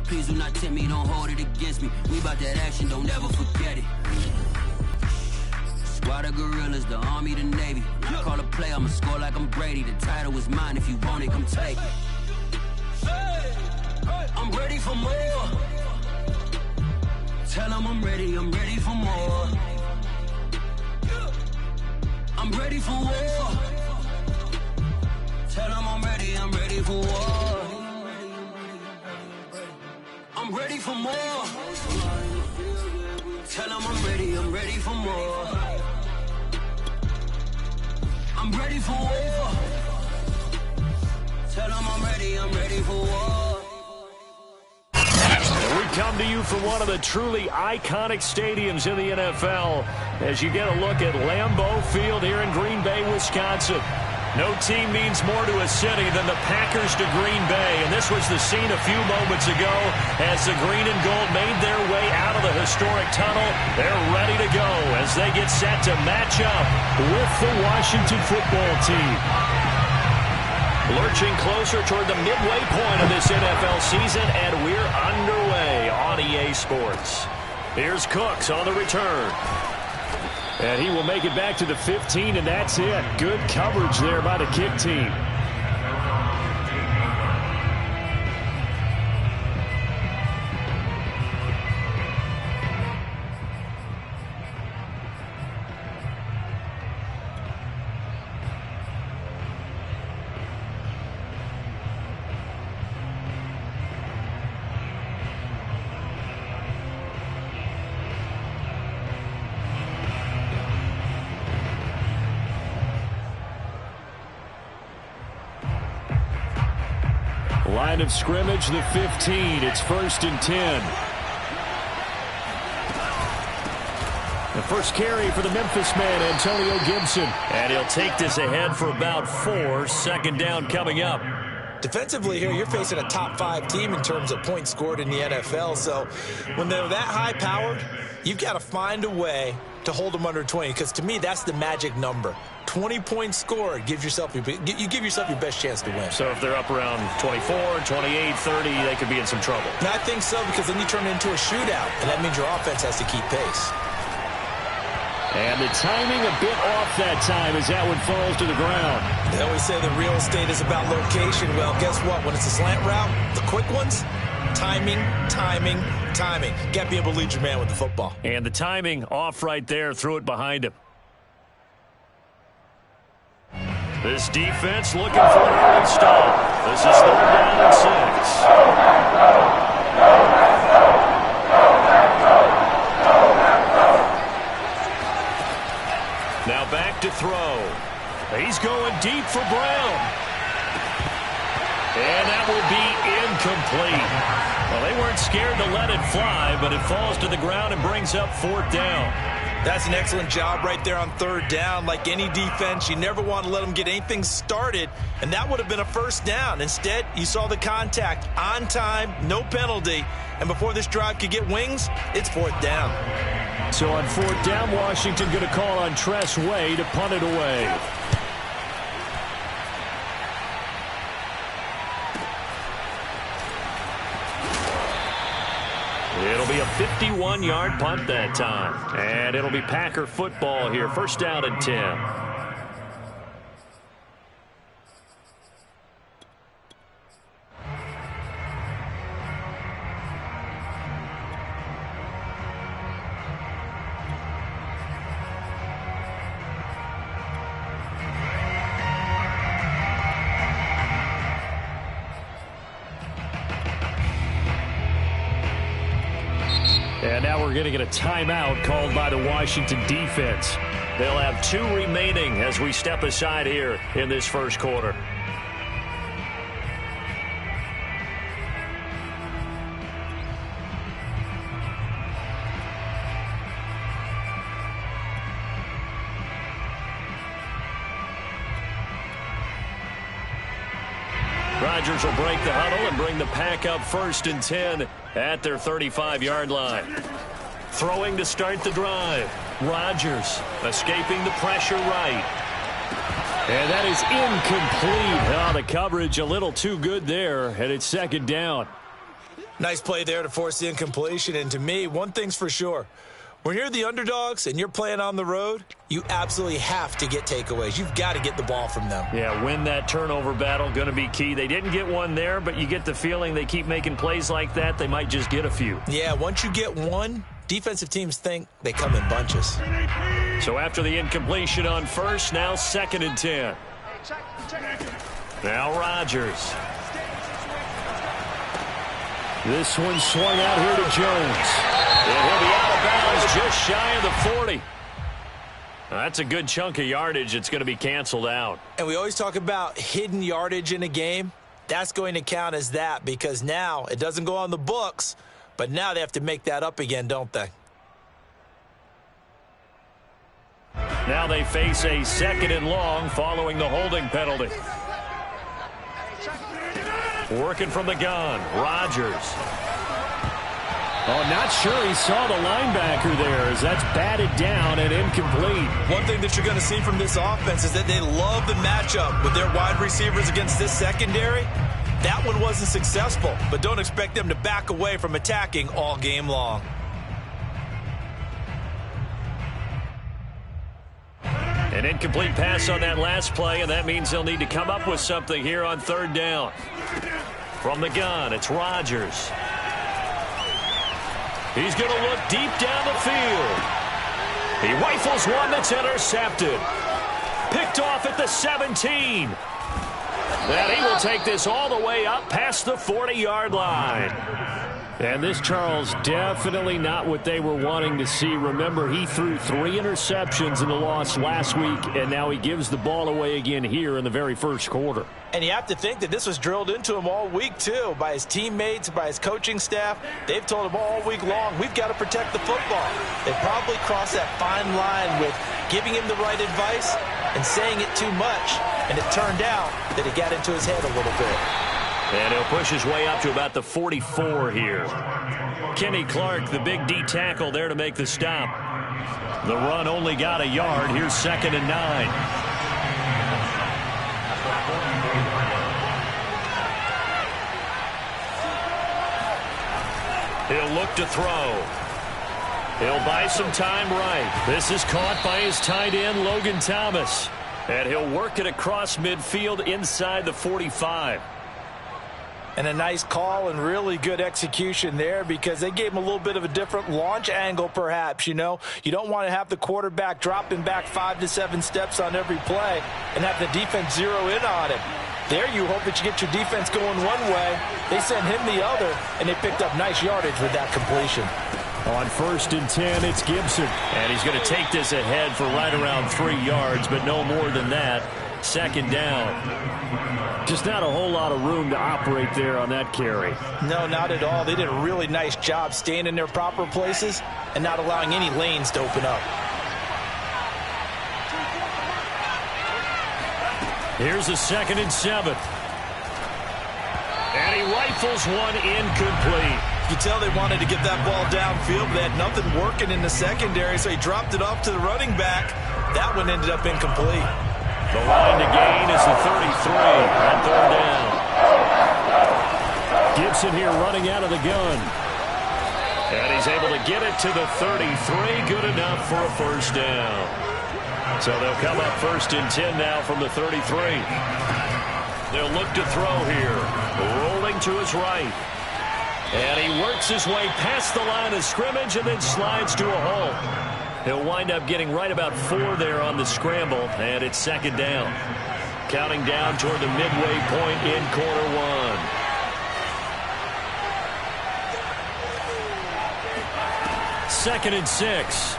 Please do not tempt me, don't hold it against me. We about that action, don't ever forget it. Squad of gorillas, the army, the navy. Call a play, I'ma score like I'm Brady. The title is mine, if you want it, come take it. I'm ready for more. Tell them I'm ready for more. I'm ready for war. Tell them I'm ready for war. I'm ready for more. Tell them I'm ready for more. I'm ready for war. Tell them I'm ready for war. And we come to you from one of the truly iconic stadiums in the NFL as you get a look at Lambeau Field here in Green Bay, Wisconsin. No team means more to a city than the Packers to Green Bay, and this was the scene a few moments ago as the green and gold made their way out of the historic tunnel. They're ready to go as they get set to match up with the Washington football team. Lurching closer toward the midway point of this NFL season, and we're underway on EA Sports. Here's Cooks on the return. And he will make it back to the 15, and that's it. Good coverage there by the kick team. Line of scrimmage, the 15. It's 1st and 10. The first carry for the Memphis man, Antonio Gibson. And he'll take this ahead for about 4. Second down coming up. Defensively here, you're facing a top 5 team in terms of points scored in the NFL. So when they're that high-powered, you've got to find a way to hold them under 20, because to me, that's the magic number. 20 points scored, you give yourself your best chance to win. So if they're up around 24, 28, 30, they could be in some trouble. And I think so, because then you turn it into a shootout, and that means your offense has to keep pace. And the timing a bit off that time as that one falls to the ground. They always say the real estate is about location. Well, guess what? When it's a slant route, the quick ones, timing. Got to be able to lead your man with the football. And the timing off right there, threw it behind him. This defense looking for an early stop. This is 3rd down and 6. Now back to throw. He's going deep for Brown. And that will be incomplete. Well, they weren't scared to let it fly, but it falls to the ground and brings up 4th down. That's an excellent job right there on 3rd down. Like any defense, you never want to let them get anything started, and that would have been a 1st down. Instead, you saw the contact on time, no penalty, and before this drive could get wings, it's 4th down. So on 4th down, Washington going to call on Tress Way to punt it away. It'll be a 51-yard punt that time. And it'll be Packer football here. 1st down and 10. And now we're going to get a timeout called by the Washington defense. They'll have 2 remaining as we step aside here in this 1st quarter. Rodgers will break the huddle and bring the Pack up 1st and 10 at their 35-yard line. Throwing to start the drive. Rodgers escaping the pressure right. And that is incomplete. Oh, the coverage a little too good there, and it's 2nd down. Nice play there to force the incompletion. And to me, one thing's for sure. When you're the underdogs and you're playing on the road, you absolutely have to get takeaways. You've got to get the ball from them. Yeah, win that turnover battle, going to be key. They didn't get one there, but you get the feeling they keep making plays like that, they might just get a few. Yeah, once you get one, defensive teams think they come in bunches. So after the incompletion on first, now 2nd and 10. Now Rodgers. This one swung out here to Jones. And he'll be out of bounds just shy of the 40. That's a good chunk of yardage. It's going to be canceled out. And we always talk about hidden yardage in a game. That's going to count as that because now it doesn't go on the books, but now they have to make that up again, don't they? Now they face a 2nd and long following the holding penalty. Working from the gun, Rodgers. Oh, not sure he saw the linebacker there as that's batted down and incomplete. One thing that you're going to see from this offense is that they love the matchup with their wide receivers against this secondary. That one wasn't successful, but don't expect them to back away from attacking all game long. An incomplete pass on that last play, and that means they'll need to come up with something here on 3rd down. From the gun, it's Rodgers. He's going to look deep down the field. He rifles one that's intercepted. Picked off at the 17. And he will take this all the way up past the 40-yard line. And this, Charles, definitely not what they were wanting to see. Remember, he threw 3 interceptions in the loss last week, and now he gives the ball away again here in the very first quarter. And you have to think that this was drilled into him all week, too, by his teammates, by his coaching staff. They've told him all week long, we've got to protect the football. They probably crossed that fine line with giving him the right advice and saying it too much. And it turned out that it got into his head a little bit. And he'll push his way up to about the 44 here. Kenny Clark, the big D tackle there to make the stop. The run only got a yard. Here's 2nd and 9. He'll look to throw. He'll buy some time right. This is caught by his tight end, Logan Thomas. And he'll work it across midfield inside the 45. And a nice call and really good execution there because they gave him a little bit of a different launch angle perhaps, you know. You don't want to have the quarterback dropping back 5 to 7 steps on every play and have the defense zero in on him. There you hope that you get your defense going one way. They sent him the other, and they picked up nice yardage with that completion. On 1st and 10, it's Gibson. And he's going to take this ahead for right around 3 yards, but no more than that. 2nd down. Just not a whole lot of room to operate there on that carry. No, not at all. They did a really nice job staying in their proper places and not allowing any lanes to open up. Here's a 2nd and 7. And he rifles one incomplete. You tell they wanted to get that ball downfield, but they had nothing working in the secondary, so he dropped it off to the running back. That one ended up incomplete. The line to gain is the 33 on 3rd down. Gibson here running out of the gun. And he's able to get it to the 33. Good enough for a 1st down. So they'll come up 1st and 10 now from the 33. They'll look to throw here. Rolling to his right. And he works his way past the line of scrimmage and then slides to a hole. He'll wind up getting right about 4 there on the scramble, and it's 2nd down. Counting down toward the midway point in quarter 1. Second and 6.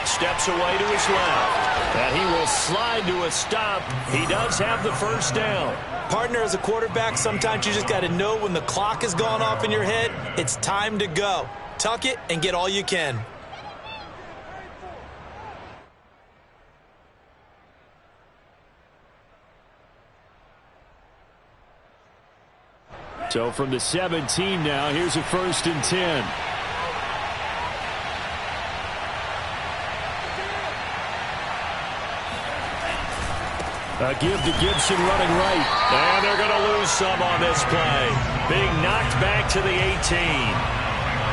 Steps away to his left. And he will slide to a stop. He does have the 1st down. Partner, as a quarterback, sometimes you just got to know when the clock has gone off in your head, it's time to go. Tuck it and get all you can. So from the 17 now, here's a 1st and 10. A give to Gibson running right. And they're going to lose some on this play. Being knocked back to the 18.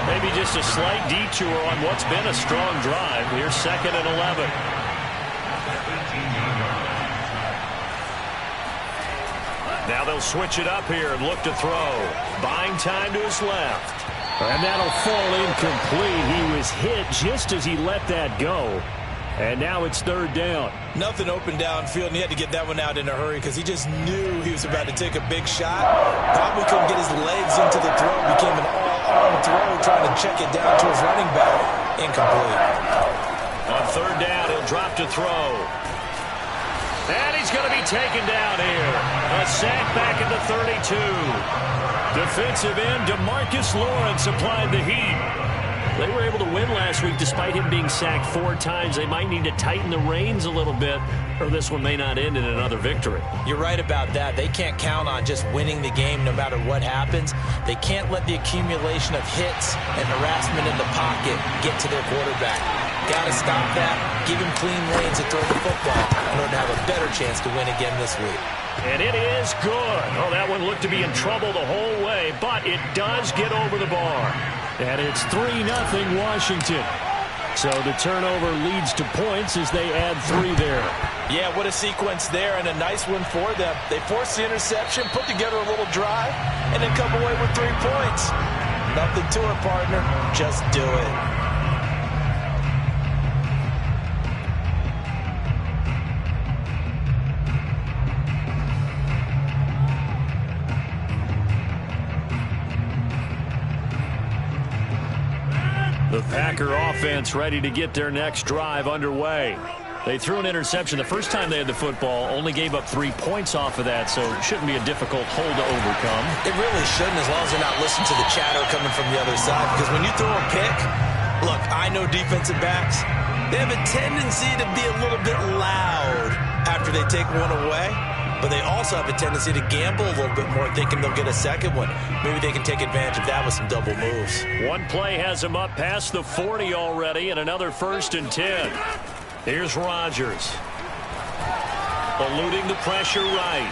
Maybe just a slight detour on what's been a strong drive. Here's 2nd and 11. Now they'll switch it up here and look to throw. Buying time to his left. And that'll fall incomplete. He was hit just as he let that go. And now it's 3rd down. Nothing open downfield, and he had to get that one out in a hurry because he just knew he was about to take a big shot. Probably couldn't get his legs into the throw. Became an all-arm throw, trying to check it down to his running back. Incomplete. On 3rd down, he'll drop to throw. And he's going to be taken down here. A sack back at the 32. Defensive end DeMarcus Lawrence applied the heat. They were able to win last week despite him being sacked 4 times. They might need to tighten the reins a little bit, or this one may not end in another victory. You're right about that. They can't count on just winning the game no matter what happens. They can't let the accumulation of hits and harassment in the pocket get to their quarterback. Got to stop that. Give him clean lanes to throw the football in order to have a better chance to win again this week. And it is good. Oh, that one looked to be in trouble the whole way, but it does get over the bar. And it's 3-0 Washington. So the turnover leads to points as they add 3 there. Yeah, what a sequence there, and a nice one for them. They forced the interception, put together a little drive, and then come away with 3 points. Nothing to it, partner. Just do it. The Packer offense ready to get their next drive underway. They threw an interception the first time they had the football, only gave up 3 points off of that, so it shouldn't be a difficult hole to overcome. It really shouldn't, as long as they're not listening to the chatter coming from the other side, because when you throw a pick, look, I know defensive backs, they have a tendency to be a little bit loud after they take one away. But they also have a tendency to gamble a little bit more, thinking they'll get a second one. Maybe they can take advantage of that with some double moves. One play has him up past the 40 already, and another 1st and 10. Here's Rodgers. Eluding the pressure right.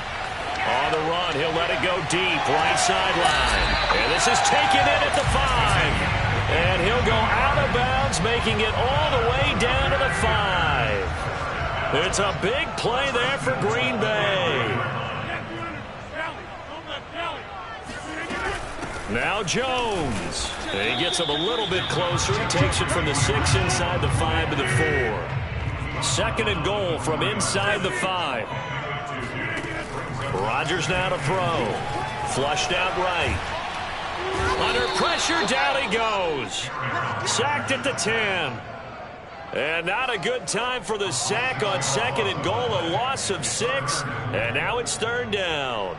On the run, he'll let it go deep, right sideline. And this is taken in at the 5. And he'll go out of bounds, making it all the way down to the 5. It's a big play there for Green Bay. Now Jones. He gets him a little bit closer. He takes it from the 6 inside the 5 to the 4. 2nd and goal from inside the 5. Rodgers now to throw. Flushed out right. Under pressure, down he goes. Sacked at the 10. And not a good time for the sack on 2nd and goal, a loss of 6, and now it's 3rd down.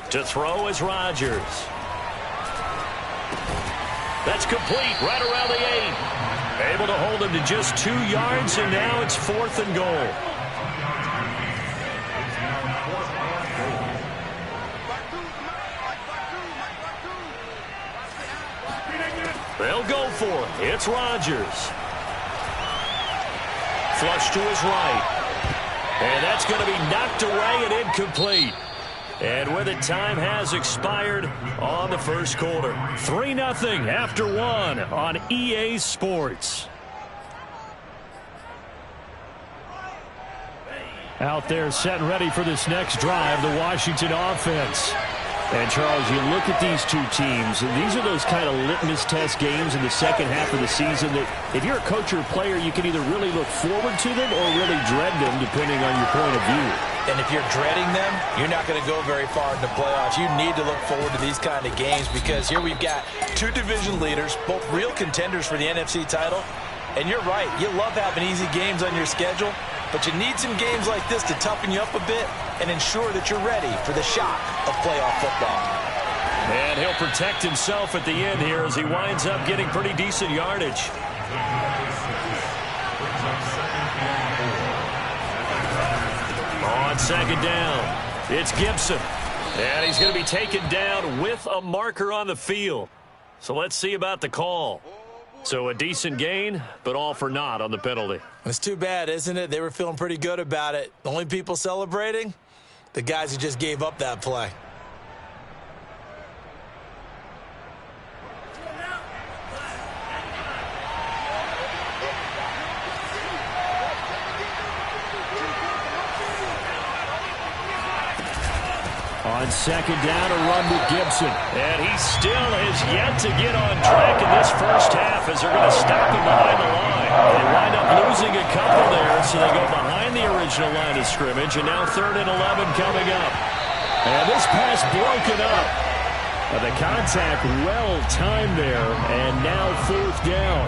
To throw is Rodgers. That's complete right around the 8. Able to hold him to just 2 yards, and now it's 4th and goal. They'll go for it. It's Rodgers. Flush to his right. And that's going to be knocked away and incomplete. And with it, time has expired on the first quarter. 3-0 after 1 on EA Sports. Out there set and ready for this next drive, the Washington offense. And, Charles, you look at these two teams, and these are those kind of litmus test games in the second half of the season that if you're a coach or a player, you can either really look forward to them or really dread them, depending on your point of view. And if you're dreading them, you're not going to go very far in the playoffs. You need to look forward to these kind of games because here we've got 2 division leaders, both real contenders for the NFC title. And you're right, you love having easy games on your schedule, but you need some games like this to toughen you up a bit and ensure that you're ready for the shock of playoff football. And he'll protect himself at the end here as he winds up getting pretty decent yardage. On second down, it's Gibson. And he's going to be taken down with a marker on the field. So let's see about the call. So a decent gain, but all for naught on the penalty. It's too bad, isn't it? They were feeling pretty good about it. The only people celebrating? The guys who just gave up that play. On second down, a run with Gibson. And he still has yet to get on track in this first half as they're going to stop him behind the line. They wind up losing a couple there, so they go behind the original line of scrimmage, and now 3rd and 11 coming up. And this pass broken up. The contact well timed there, and now 4th down.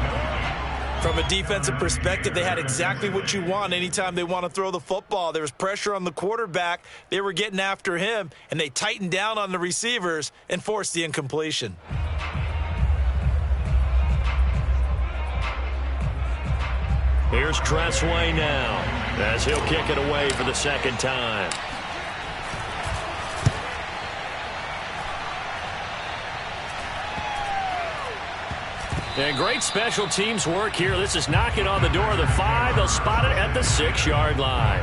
From a defensive perspective, they had exactly what you want anytime they want to throw the football. There was pressure on the quarterback. They were getting after him, and they tightened down on the receivers and forced the incompletion. Here's Tressway now as he'll kick it away for the second time. And great special teams work here. This is knocking on the door of the 5. They'll spot it at the 6-yard line.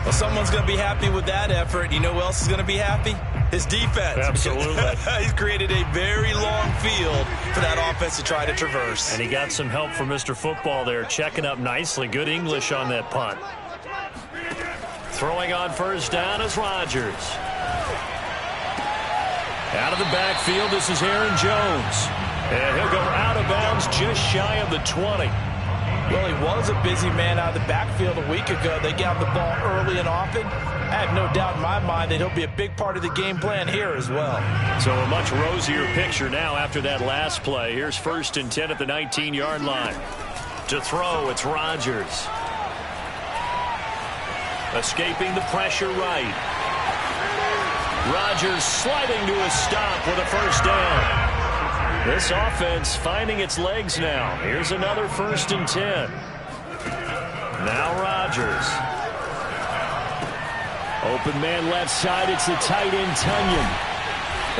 Well, someone's going to be happy with that effort. You know who else is going to be happy? His defense. Absolutely. He's created a very long field for that offense to try to traverse. And he got some help from Mr. Football there, checking up nicely. Good English on that punt. Throwing on first down is Rodgers. Out of the backfield, this is Aaron Jones. And he'll go out of bounds just shy of the 20. Well, he was a busy man out of the backfield a week ago. They got the ball early and often. I have no doubt in my mind that he'll be a big part of the game plan here as well. So a much rosier picture now after that last play. Here's 1st and 10 at the 19-yard line. To throw, it's Rodgers. Escaping the pressure right. Rodgers sliding to a stop with a first down. This offense finding its legs now. Here's another 1st and 10. Now Rodgers. Open man left side. It's the tight end, Tunyon.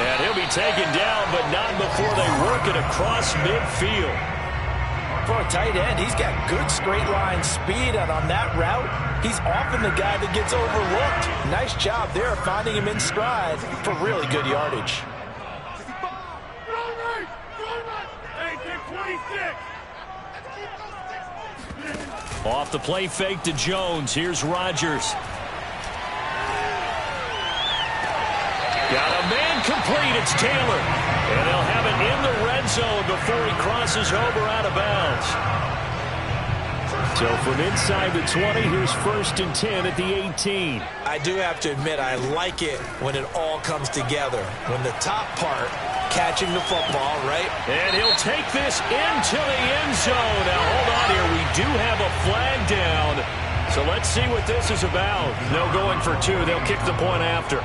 And he'll be taken down, but not before they work it across midfield. For a tight end, he's got good straight line speed, and on that route, he's often the guy that gets overlooked. Nice job there finding him in stride for really good yardage. Off the play fake to Jones. Here's Rodgers. Got a man complete. It's Taylor. And they'll have it in the red zone before he crosses over out of bounds. So from inside the 20, here's 1st and 10 at the 18. I do have to admit, I like it when it all comes together. When the top part, catching the football, right? And he'll take this into the end zone. Now, hold on here. We do have a flag down. So let's see what this is about. No going for 2. They'll kick the point after.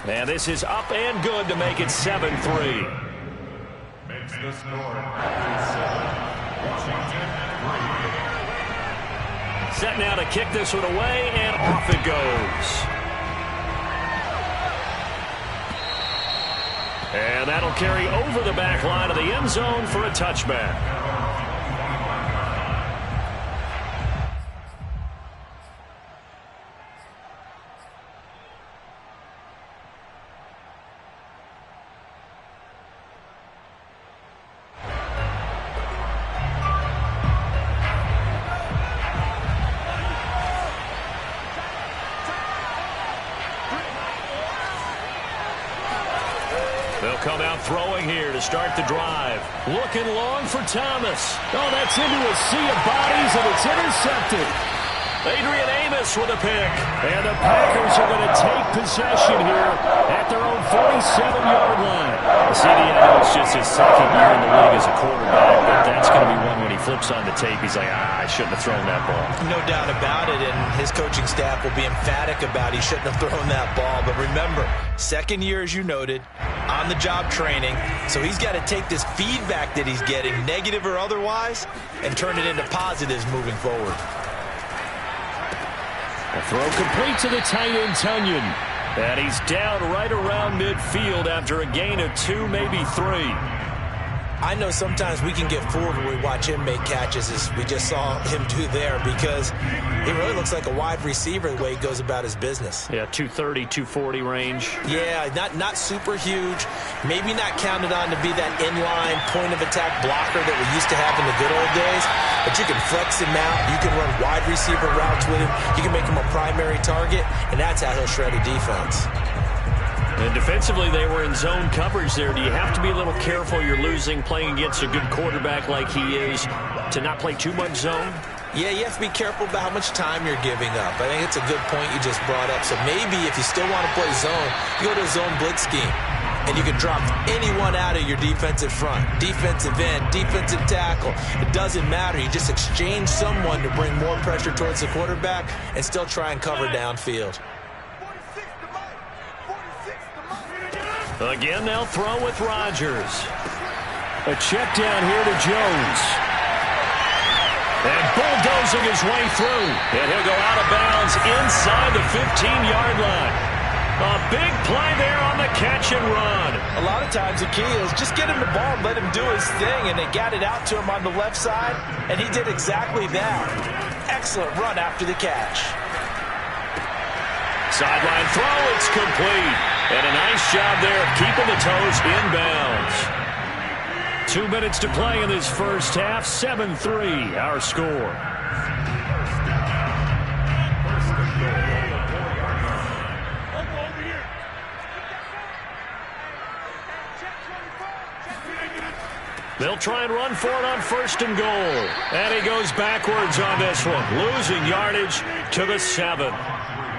And this is up and good to make it 7-3. Makes the score 7, Washington 3. Set now to kick this one away, and off it goes. And that'll carry over the back line of the end zone for a touchback. They'll come out throwing here to start the drive. Looking long for Thomas. Oh, that's into a sea of bodies, and it's intercepted. Adrian Amos with a pick. And the Packers are going to take possession here at their own 47-yard line. CD, I know it's just his second year in the league as a quarterback, but that's going to be one when he flips on the tape. He's like, I shouldn't have thrown that ball. No doubt about it, and his coaching staff will be emphatic about he shouldn't have thrown that ball. But remember, second year, as you noted, on-the-job training, so he's got to take this feedback that he's getting, negative or otherwise, and turn it into positives moving forward. A throw complete to the tight end, Tonyan. And he's down right around midfield after a gain of 2, maybe 3. I know sometimes we can get fooled when we watch him make catches, as we just saw him do there, because he really looks like a wide receiver the way he goes about his business. Yeah, 230, 240 range. Yeah, not super huge. Maybe not counted on to be that inline point-of-attack blocker that we used to have in the good old days, but you can flex him out. You can run wide receiver routes with him. You can make him a primary target, and that's how he'll shred a defense. And defensively, they were in zone coverage there. Do you have to be a little careful? You're losing playing against a good quarterback like he is to not play too much zone? Yeah, you have to be careful about how much time you're giving up. I think it's a good point you just brought up. So maybe if you still want to play zone, you go to a zone blitz scheme. And you can drop anyone out of your defensive front. Defensive end, defensive tackle. It doesn't matter. You just exchange someone to bring more pressure towards the quarterback and still try and cover downfield. Again, they'll throw with Rodgers. A check down here to Jones. And bulldozing his way through. And he'll go out of bounds inside the 15-yard line. A big play there on the catch and run. A lot of times the key is just get him the ball and let him do his thing. And they got it out to him on the left side. And he did exactly that. Excellent run after the catch. Sideline throw, it's complete. And a nice job there of keeping the toes inbounds. 2 minutes to play in this first half. 7-3, our score. They'll try and run for it on 1st and goal. And he goes backwards on this one, losing yardage to the 7.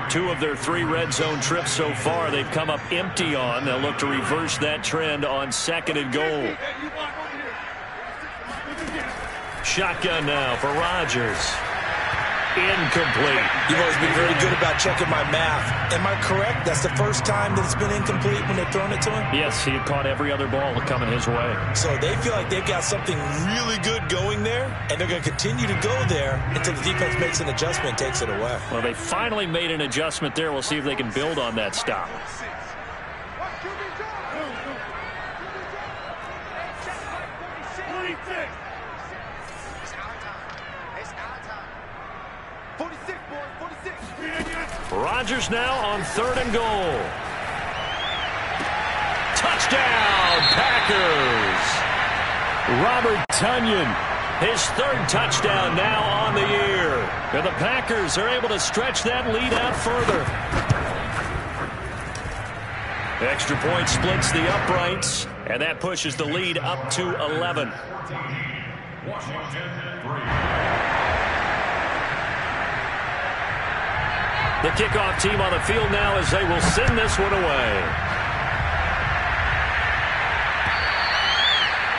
2 of their 3 red zone trips so far they've come up empty on. They'll look to reverse that trend on 2nd and goal. Shotgun now for Rodgers. Incomplete. You've always been very good about checking my math. Am I correct? That's the first time that it's been incomplete when they've thrown it to him? Yes, he had caught every other ball coming his way. So they feel like they've got something really good going there, and they're going to continue to go there until the defense makes an adjustment and takes it away. Well, they finally made an adjustment there. We'll see if they can build on that stop. Rodgers now on 3rd and goal. Touchdown, Packers! Robert Tonyan, his 3rd touchdown now on the year. And the Packers are able to stretch that lead out further. Extra point splits the uprights, and that pushes the lead up to 11. Washington 3. The kickoff team on the field now as they will send this one away.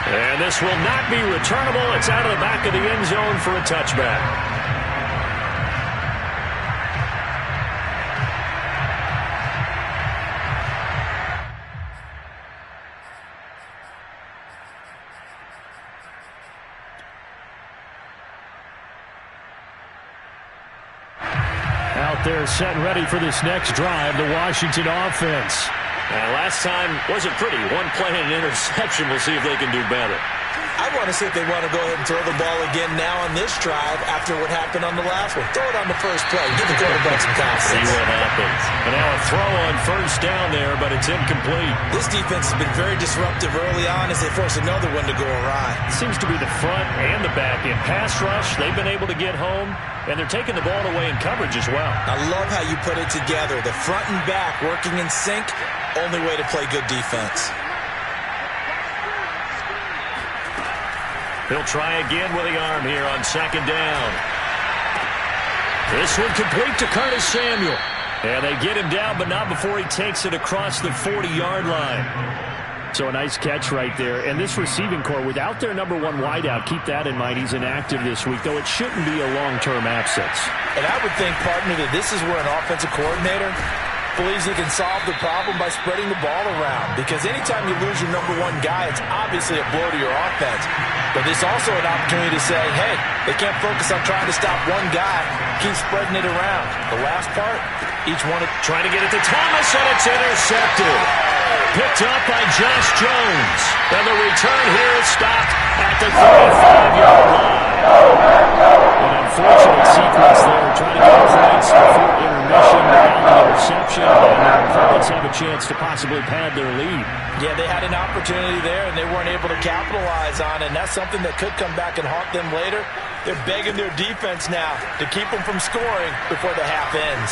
And this will not be returnable. It's out of the back of the end zone for a touchback. Out there set and ready for this next drive, the Washington offense. And last time wasn't pretty. One play and an interception. We'll see if they can do better. I want to see if they want to go ahead and throw the ball again now on this drive after what happened on the last one. Throw it on the first play. Give the quarterback some confidence. See what happens. And now a throw on 1st down there, but it's incomplete. This defense has been very disruptive early on as they force another one to go awry. It seems to be the front and the back end. Pass rush, they've been able to get home, and they're taking the ball away in coverage as well. I love how you put it together. The front and back working in sync, only way to play good defense. He'll try again with the arm here on 2nd down. This one complete to Curtis Samuel. And they get him down, but not before he takes it across the 40-yard line. So a nice catch right there. And this receiving core, without their number 1 wideout, keep that in mind. He's inactive this week, though it shouldn't be a long-term absence. And I would think, partner, that this is where an offensive coordinator believes he can solve the problem by spreading the ball around, because anytime you lose your number one guy, it's obviously a blow to your offense. But it's also an opportunity to say, hey, they can't focus on trying to stop one guy. Keep spreading it around. The last part, each one trying to get it to Thomas, and it's intercepted. Picked up by Josh Jones. And the return here is stopped at the 35-yard line. An unfortunate sequence there, trying to get points before intermission, without the interception, and their opponents have a chance to possibly pad their lead. Yeah, they had an opportunity there, and they weren't able to capitalize on it, and that's something that could come back and haunt them later. They're begging their defense now to keep them from scoring before the half ends.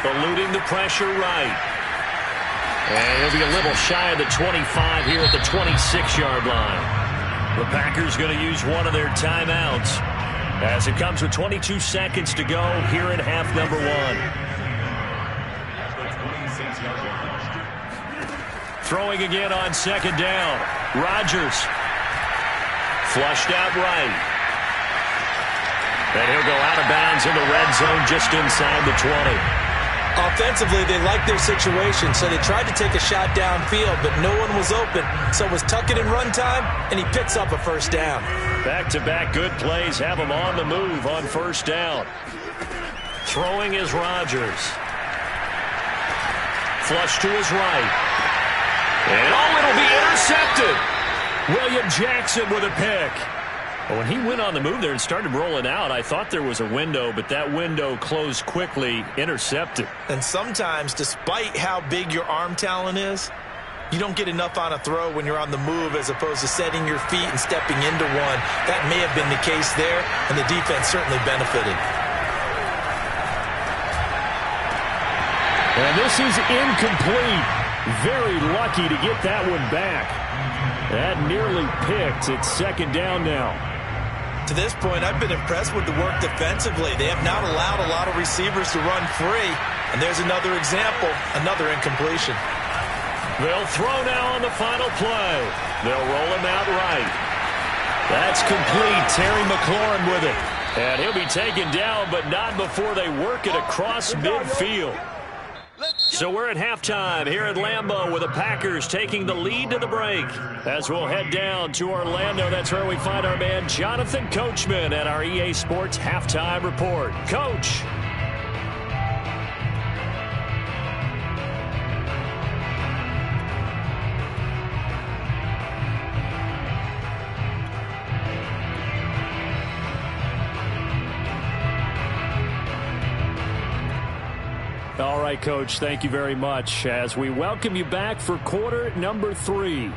Eluding the pressure right. And he'll be a little shy of the 25 here at the 26-yard line. The Packers going to use one of their timeouts as it comes with 22 seconds to go here in half number one. Throwing again on second down. Rodgers. Flushed out right. And he'll go out of bounds in the red zone just inside the 20. Offensively, they liked their situation, so they tried to take a shot downfield, but no one was open. So it was tuck it in run time, and he picks up a first down. Back-to-back good plays have him on the move on first down. Throwing is Rodgers. Flush to his right. And it'll be intercepted. William Jackson with a pick. When he went on the move there and started rolling out, I thought there was a window, but that window closed quickly, intercepted. And sometimes, despite how big your arm talent is, you don't get enough on a throw when you're on the move as opposed to setting your feet and stepping into one. That may have been the case there, and the defense certainly benefited. And this is incomplete. Very lucky to get that one back. That nearly picked. It's second down now. To this point, I've been impressed with the work defensively. They have not allowed a lot of receivers to run free. And there's another example, another incompletion. They'll throw now on the final play. They'll roll him out right. That's complete. Terry McLaurin with it. And he'll be taken down, but not before they work it across midfield. So we're at halftime here at Lambeau with the Packers taking the lead to the break. As we'll head down to Orlando, that's where we find our man Jonathan Coachman at our EA Sports Halftime Report. Coach. All right, Coach, thank you very much as we welcome you back for quarter number 3.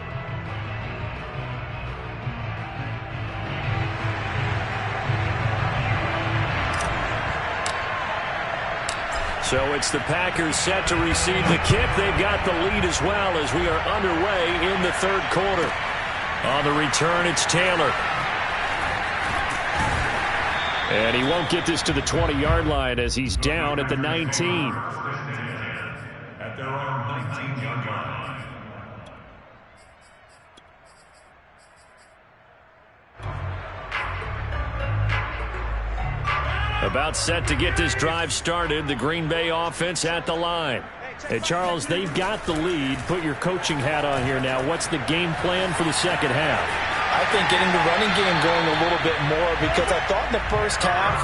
So it's the Packers set to receive the kick. They've got the lead as well as we are underway in the third quarter. On the return, it's Taylor. And he won't get this to the 20-yard line as he's down at the 19. At their own 19-yard line. About set to get this drive started, the Green Bay offense at the line. Hey, Charles, they've got the lead. Put your coaching hat on here now. What's the game plan for the second half? I think getting the running game going a little bit more, because I thought in the first half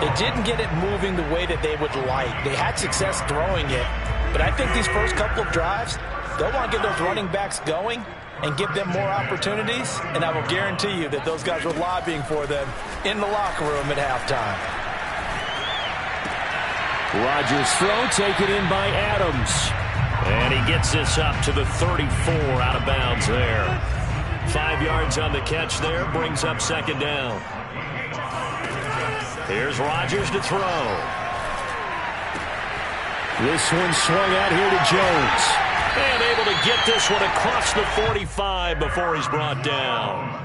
they didn't get it moving the way that they would like. They had success throwing it, but I think these first couple of drives, they'll want to get those running backs going and give them more opportunities, and I will guarantee you that those guys were lobbying for them in the locker room at halftime. Rodgers' throw taken in by Adams. And he gets this up to the 34 out of bounds there. 5 yards on the catch there, brings up second down. Here's Rodgers to throw. This one swung out here to Jones. And able to get this one across the 45 before he's brought down.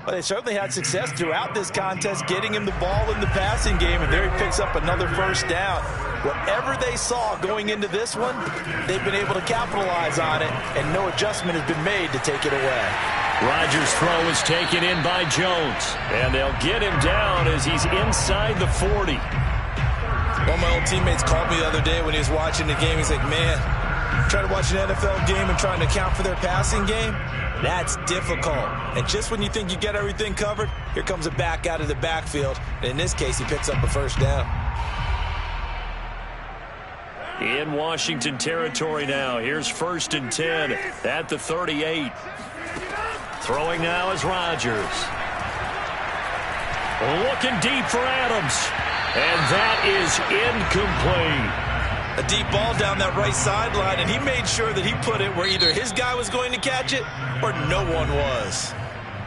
Well, they certainly had success throughout this contest, getting him the ball in the passing game, and there he picks up another first down. Whatever they saw going into this one, they've been able to capitalize on it, and no adjustment has been made to take it away. Rodgers' throw is taken in by Jones, and they'll get him down as he's inside the 40. Well, One of my old teammates called me the other day when he was watching the game. He's like, man, trying to watch an NFL game and trying to account for their passing game, that's difficult. And just when you think you get everything covered, here comes a back out of the backfield. And in this case, he picks up a first down. In Washington territory now. Here's 1st and 10 at the 38. Throwing now is Rodgers. Looking deep for Adams. And that is incomplete. A deep ball down that right sideline, and he made sure that he put it where either his guy was going to catch it or no one was.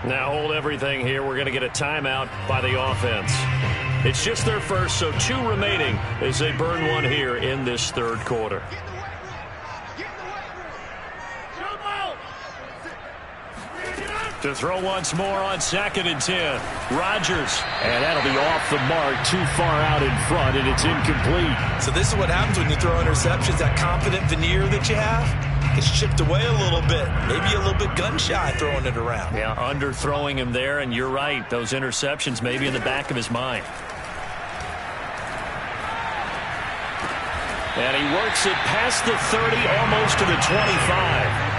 Now hold everything here. We're going to get a timeout by the offense. It's just their first, so 2 remaining as they burn one here in this 3rd quarter. To throw once more on 2nd and 10. Rodgers. And that'll be off the mark, too far out in front, and it's incomplete. So this is what happens when you throw interceptions. That confident veneer that you have gets chipped away a little bit. Maybe a little bit gun-shy throwing it around. Yeah, underthrowing him there, and you're right. Those interceptions may be in the back of his mind. And he works it past the 30, almost to the 25.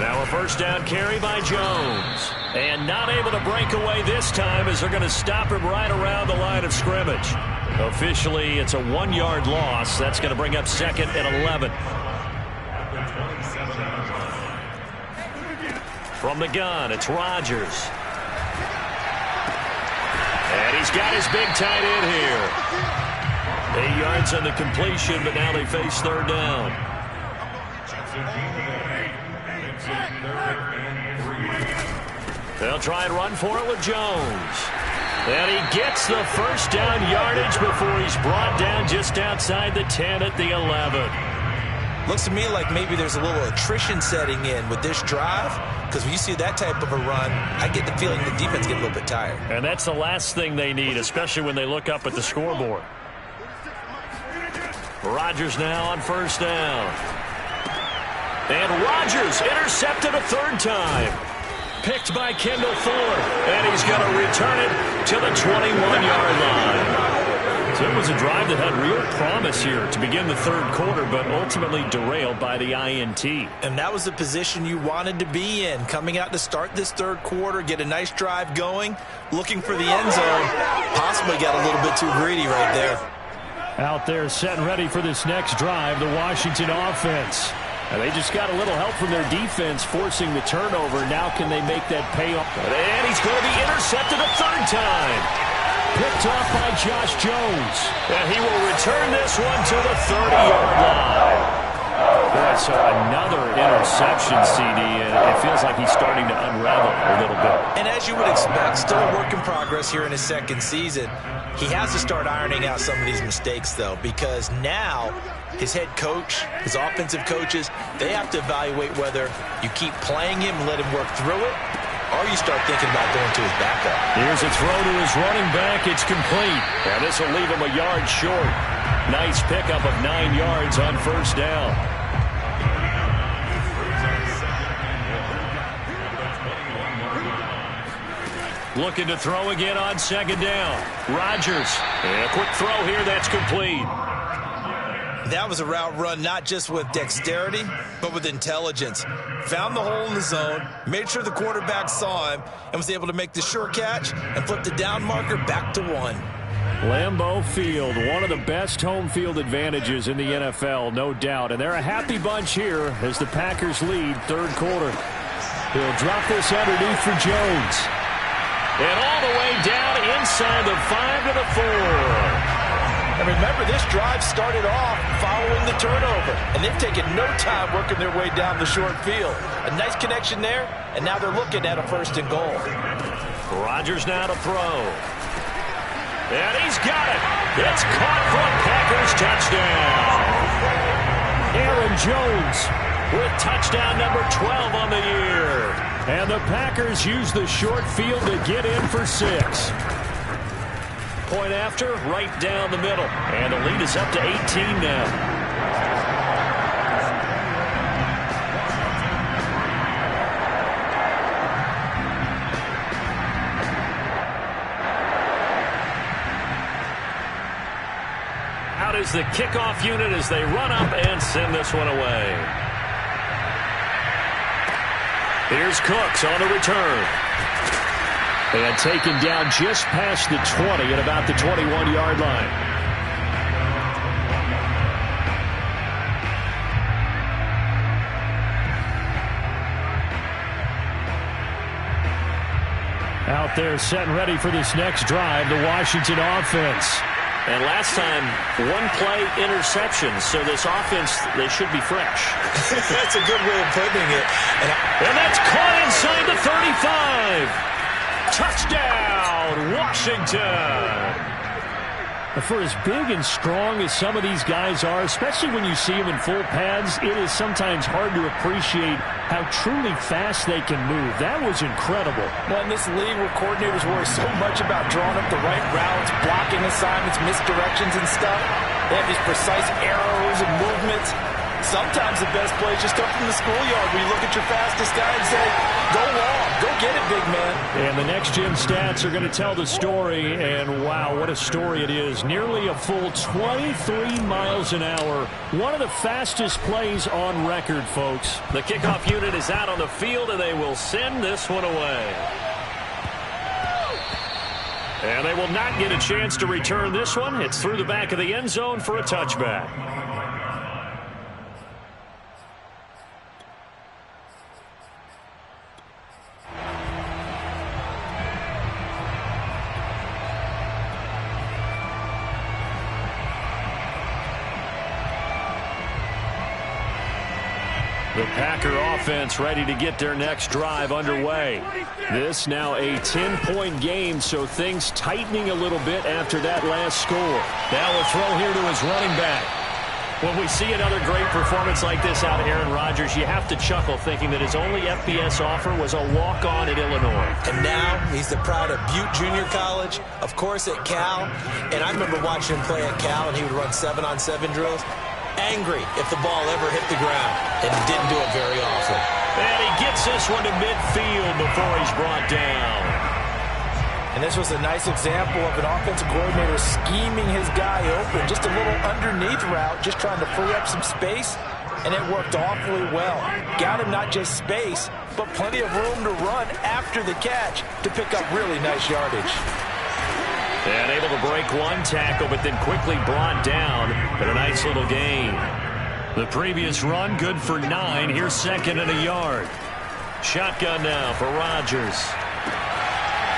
Now a first down carry by Jones. And not able to break away this time as they're going to stop him right around the line of scrimmage. Officially, it's a 1-yard loss. That's going to bring up 2nd and 11. From the gun, it's Rodgers. And he's got his big tight end here. 8 yards on the completion, but now they face 3rd down. They'll try and run for it with Jones. And he gets the first down yardage before he's brought down just outside the 10 at the 11. Looks to me like maybe there's a little attrition setting in with this drive, because when you see that type of a run, I get the feeling the defense get a little bit tired. And that's the last thing they need, especially when they look up at the scoreboard. Rodgers now on 1st down. And Rodgers intercepted a 3rd time. Picked by Kendall Fuller. And he's going to return it to the 21-yard line. So it was a drive that had real promise here to begin the 3rd quarter, but ultimately derailed by the INT. And that was the position you wanted to be in, coming out to start this 3rd quarter, get a nice drive going, looking for the end zone. Possibly got a little bit too greedy right there. Out there set and ready for this next drive, the Washington offense. And they just got a little help from their defense forcing the turnover. Now can they make that pay off? And he's going to be intercepted a 3rd time. Picked off by Josh Jones. And he will return this one to the 30-yard line. Boy, so another interception, CD, and it feels like he's starting to unravel a little bit. And as you would expect, still a work in progress here in his 2nd season. He has to start ironing out some of these mistakes, though, because now his head coach, his offensive coaches, they have to evaluate whether you keep playing him and let him work through it, or you start thinking about going to his backup. Here's a throw to his running back. It's complete. And this will leave him a yard short. Nice pickup of 9 yards on 1st down. Looking to throw again on 2nd down. Rodgers. And a quick throw here. That's complete. That was a route run not just with dexterity, but with intelligence. Found the hole in the zone, made sure the quarterback saw him, and was able to make the sure catch and flip the down marker back to 1. Lambeau Field, one of the best home field advantages in the NFL, no doubt. And they're a happy bunch here as the Packers lead 3rd quarter. He'll drop this underneath for Jones. And all the way down inside the 5 to the 4. And remember, this drive started off following the turnover, and they've taken no time working their way down the short field. A nice connection there, and now they're looking at a 1st and goal. Rodgers now to throw. And he's got it. It's caught for a Packers touchdown. Aaron Jones with touchdown number 12 on the year. And the Packers use the short field to get in for 6. Point after, right down the middle. And the lead is up to 18 now. out is the kickoff unit as they run up and send this one away. Here's Cooks on the return. And taken down just past the 20 at about the 21-yard line. Out there set and ready for this next drive, the Washington offense. And last time, one play interception, so this offense, they should be fresh. That's a good way of putting it. And that's caught inside the 35. Touchdown, Washington. For as big and strong as some of these guys are, especially when you see them in full pads, it is sometimes hard to appreciate how truly fast they can move. That was incredible. Well, in this league where coordinators worry so much about drawing up the right routes, blocking assignments, misdirections and stuff, they have these precise arrows and movements. Sometimes the best play is just up from the schoolyard where you look at your fastest guy and say, go long, go get it, big man. And the next gen stats are going to tell the story, and wow, what a story it is. Nearly a full 23 miles an hour. One of the fastest plays on record, folks. The kickoff unit is out on the field, and they will send this one away. And they will not get a chance to return this one. It's through the back of the end zone for a touchback. The Packer offense ready to get their next drive underway. This now a 10-point game, so things tightening a little bit after that last score. Now a throw here to his running back. When we see another great performance like this out of Aaron Rodgers, you have to chuckle thinking that his only FBS offer was a walk-on at Illinois. And now he's the proud of Butte Junior College, of course at Cal. And I remember watching him play at Cal, and he would run 7-on-7 drills. Angry if the ball ever hit the ground, and didn't do it very often. And he gets this one to midfield before he's brought down. And this was a nice example of an offensive coordinator scheming his guy open. Just a little underneath route, just trying to free up some space, and it worked awfully well. Got him not just space, but plenty of room to run after the catch to pick up really nice yardage. And able to break one tackle, but then quickly brought down at a nice little gain. The previous run, good for 9. Here's second and a yard. Shotgun now for Rodgers.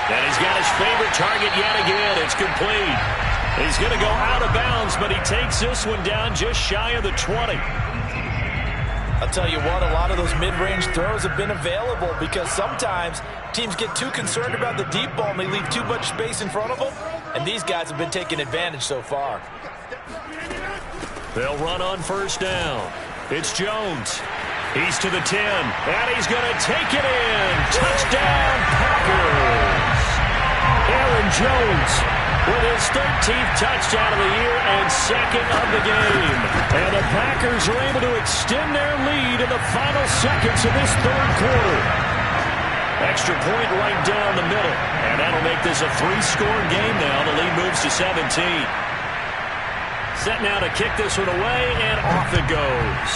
And he's got his favorite target yet again. It's complete. He's going to go out of bounds, but he takes this one down just shy of the 20. I'll tell you what, a lot of those mid-range throws have been available because sometimes teams get too concerned about the deep ball and they leave too much space in front of them, and these guys have been taking advantage so far. They'll run on first down. It's Jones. He's to the 10, and he's going to take it in. Touchdown, Packers. Aaron Jones with his 13th touchdown of the year and second of the game. And the Packers are able to extend their lead in the final seconds of this third quarter. Extra point right down the middle. And that'll make this a 3-score game now. The lead moves to 17. Set now to kick this one away, and off it goes.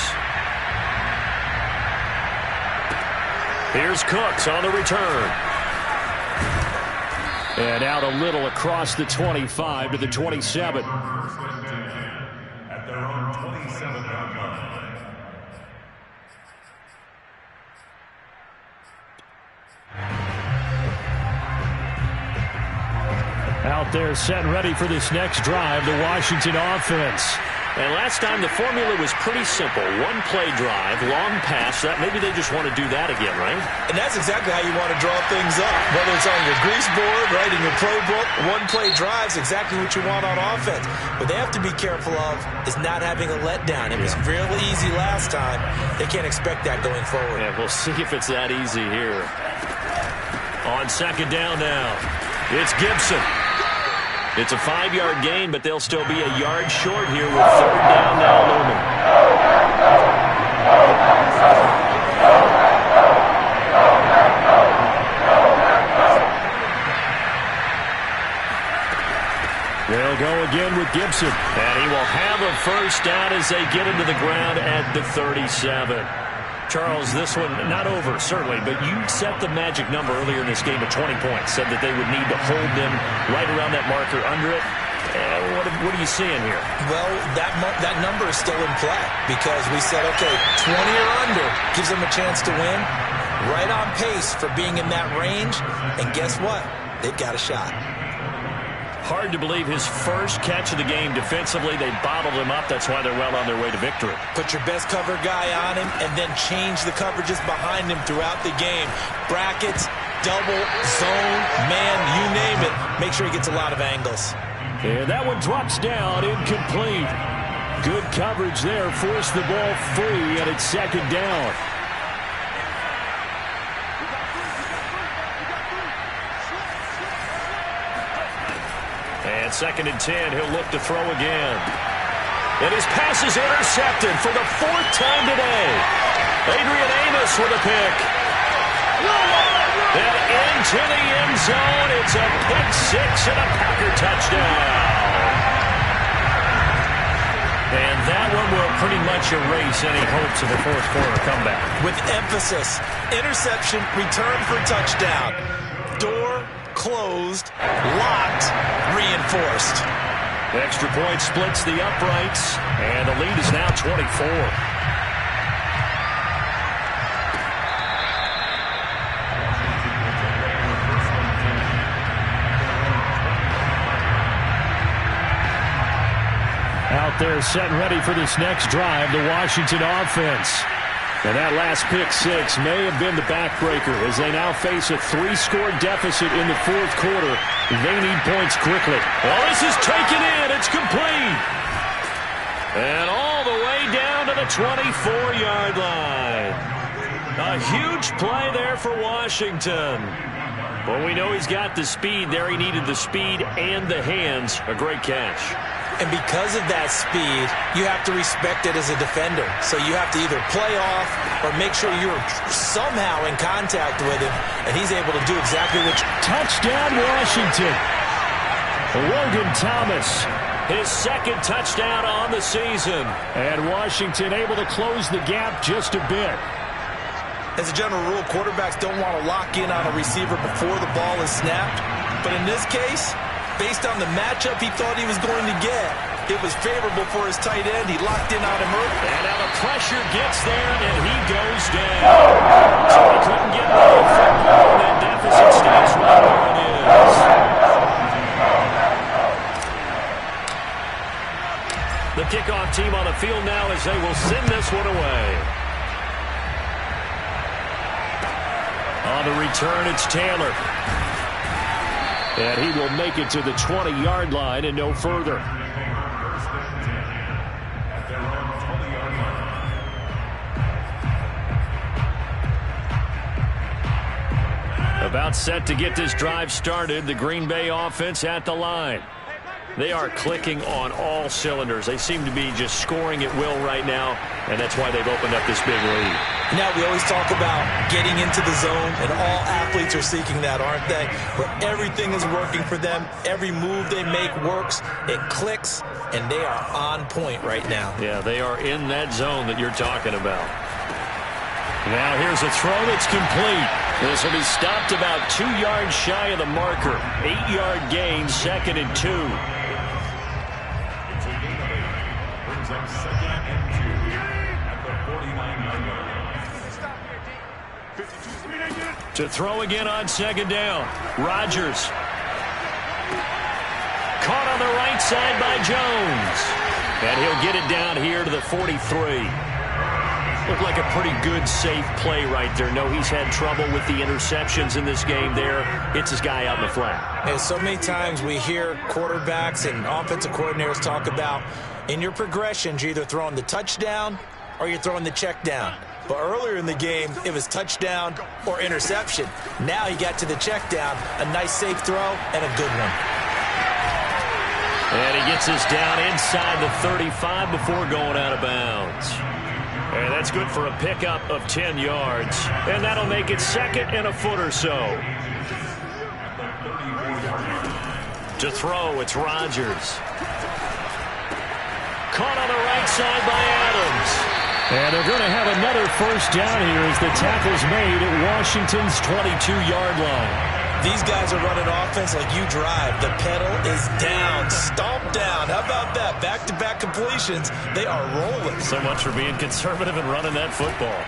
Here's Cooks on the return. And out a little across the 25 to the 27. At their own 27-yard line. Out there set and ready for this next drive, the Washington offense. And last time the formula was pretty simple. One play drive, long pass. Maybe they just want to do that again, right? And that's exactly how you want to draw things up. Whether it's on your grease board, right, in your playbook, one play drives exactly what you want on offense. What they have to be careful of is not having a letdown. It was real easy last time. They can't expect that going forward. Yeah, we'll see if it's that easy here. On second down now, it's Gibson. It's a 5-yard gain, but they'll still be a yard short here with third down now looming. They'll go again with Gibson. And he will have a first down as they get into the ground at the 37. Charles, this one not over, certainly, but you set the magic number earlier in this game at 20 points. Said that they would need to hold them right around that marker under it. What are you seeing here? Well, that number is still in play because we said, okay, 20 or under gives them a chance to win. Right on pace for being in that range. And guess what? They've got a shot. Hard to believe his first catch of the game defensively. They bottled him up. That's why they're well on their way to victory. Put your best cover guy on him and then change the coverages behind him throughout the game. Brackets, double, zone, man, you name it. Make sure he gets a lot of angles. And that one drops down, incomplete. Good coverage there. Forced the ball free, and it's second down. And 2nd and 10, he'll look to throw again. And his pass is intercepted for the 4th time today. Adrian Amos with a pick. And into the end zone, it's a pick six and a Packer touchdown. And that one will pretty much erase any hopes of a fourth quarter comeback. With emphasis, interception, return for touchdown. Door closed, locked, reinforced. The extra point splits the uprights, and the lead is now 24. Out there set and ready for this next drive, the Washington offense. And that last pick six may have been the backbreaker as they now face a 3-score deficit in the 4th quarter. They need points quickly. Well, this is taken in. It's complete. And all the way down to the 24-yard line. A huge play there for Washington. Well, we know he's got the speed there. He needed the speed and the hands. A great catch. And because of that speed, you have to respect it as a defender. So you have to either play off or make sure you're somehow in contact with him, and he's able to do exactly what you... Touchdown, Washington. Logan Thomas, his 2nd touchdown on the season. And Washington able to close the gap just a bit. As a general rule, quarterbacks don't want to lock in on a receiver before the ball is snapped. But in this case, based on the matchup he thought he was going to get, it was favorable for his tight end. He locked in on him early. And now the pressure gets there, and he goes down. So he couldn't get away from home. That deficit stays right where it is. The kickoff team on the field now as they will send this one away. On the return, it's Taylor. And he will make it to the 20-yard line and no further. About set to get this drive started, the Green Bay offense at the line. They are clicking on all cylinders. They seem to be just scoring at will right now, and that's why they've opened up this big lead. Now, we always talk about getting into the zone, and all athletes are seeking that, aren't they? Where everything is working for them. Every move they make works. It clicks, and they are on point right now. Yeah, they are in that zone that you're talking about. Now here's a throw that's complete. This will be stopped about 2 yards shy of the marker. 8-yard gain, 2nd and 2. To throw again on 2nd down. Rodgers. Caught on the right side by Jones. And he'll get it down here to the 43. Looked like a pretty good, safe play right there. No, he's had trouble with the interceptions in this game there. Hits his guy out in the flat. And so many times we hear quarterbacks and offensive coordinators talk about in your progressions, you're either throwing the touchdown or you're throwing the check down. But earlier in the game, it was touchdown or interception. Now he got to the check down, a nice safe throw, and a good one. And he gets us down inside the 35 before going out of bounds. And that's good for a pickup of 10 yards. And that'll make it 2nd and a foot or so. To throw, it's Rodgers. Caught on the right side by Adams. And they're going to have another first down here as the tackle's made at Washington's 22-yard line. These guys are running offense like you drive. The pedal is down, stomp down. How about that? Back-to-back completions. They are rolling. So much for being conservative and running that football.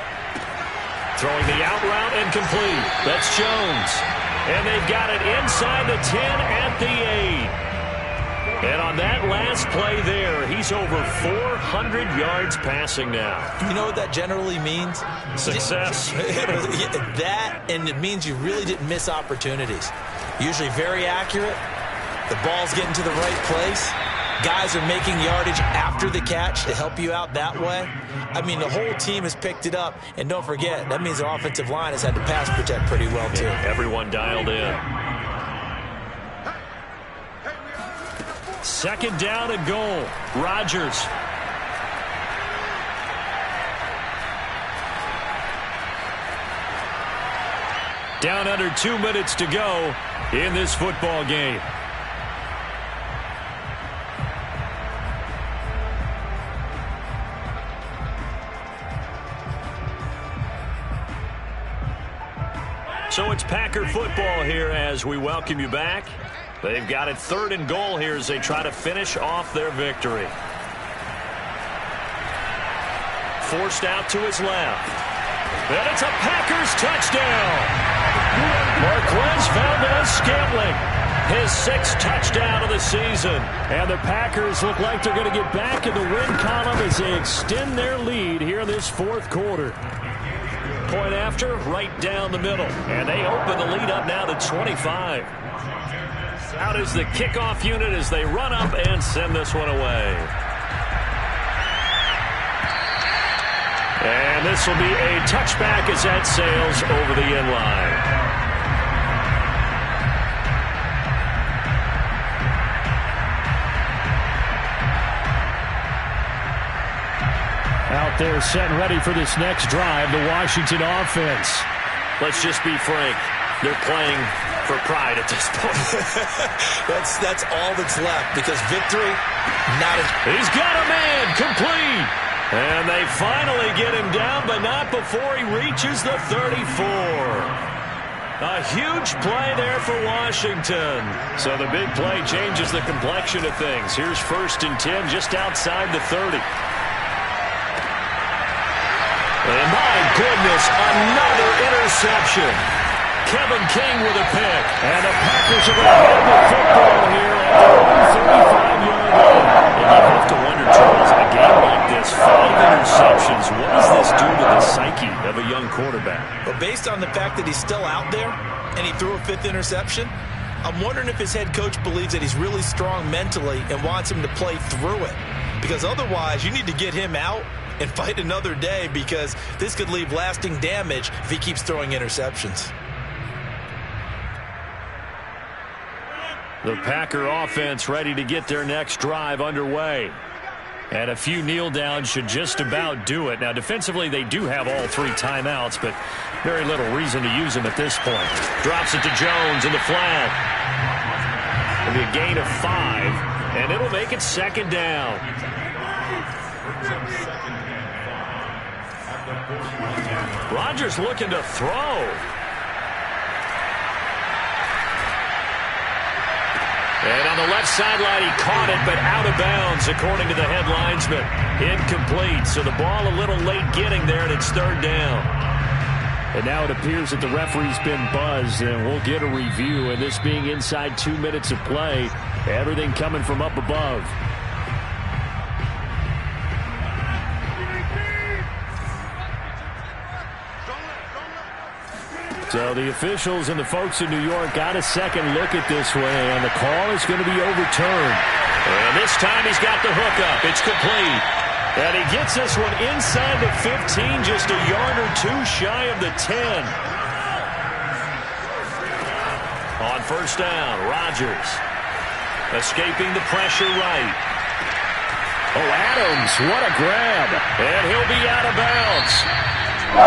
Throwing the out route and complete. That's Jones. And they've got it inside the 10 at the 8. And on that last play there, he's over 400 yards passing now. You know what that generally means? Success. That, and it means you really didn't miss opportunities. Usually very accurate. The ball's getting to the right place. Guys are making yardage after the catch to help you out that way. I mean, the whole team has picked it up. And don't forget, that means the offensive line has had to pass protect pretty well, too. Yeah, everyone dialed in. Second down and goal. Rodgers. Down under 2 minutes to go in this football game. So it's Packer football here as we welcome you back. They've got it 3rd and goal here as they try to finish off their victory. Forced out to his left. And it's a Packers touchdown. Marquez Valdes-Scantling, his 6th touchdown of the season. And the Packers look like they're going to get back in the win column as they extend their lead here in this 4th quarter. Point after, right down the middle. And they open the lead up now to 25. Out is the kickoff unit as they run up and send this one away. And this will be a touchback as that sails over the end line. Out there set and ready for this next drive, the Washington offense. Let's just be frank. They're playing for pride at this point. That's all that's left because victory, not as... He's got a man, complete. And they finally get him down, but not before he reaches the 34. A huge play there for Washington. So the big play changes the complexion of things. Here's 1st and 10 just outside the 30. And my goodness, another interception. Kevin King with a pick. And the Packers are going to have the football here at their own 35-yard line. And you have to wonder, Charles, in a game like this, 5 interceptions, what does this do to the psyche of a young quarterback? Well, based on the fact that he's still out there and he threw a 5th interception, I'm wondering if his head coach believes that he's really strong mentally and wants him to play through it. Because otherwise, you need to get him out and fight another day because this could leave lasting damage if he keeps throwing interceptions. The Packer offense ready to get their next drive underway. And a few kneel downs should just about do it. Now, defensively, they do have all 3 timeouts, but very little reason to use them at this point. Drops it to Jones in the flat. It'll be a gain of 5, and it'll make it 2nd down. Rodgers looking to throw. And on the left sideline, he caught it, but out of bounds, according to the head linesman. Incomplete, so the ball a little late getting there, and it's 3rd down. And now it appears that the referee's been buzzed, and we'll get a review. And this being inside 2 minutes of play, everything coming from up above. So the officials and the folks in New York got a second look at this one, and the call is going to be overturned. And this time he's got the hook up. It's complete. And he gets this one inside the 15, just a yard or 2 shy of the 10. On 1st down, Rodgers escaping the pressure right. Oh, Adams, what a grab. And he'll be out of bounds. It's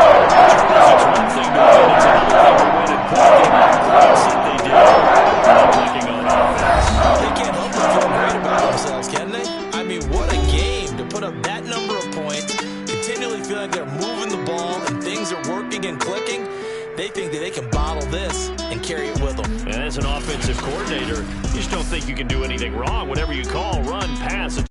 one thing to win, it's another thing to win at point. They did. Clicking on offense. mean, what a game to put up that number of points, continually feel like they're moving the ball and things are working and clicking. They think that they can bottle this and carry it with them. And as an offensive coordinator, you just don't think you can do anything wrong. Whatever you call, run, pass,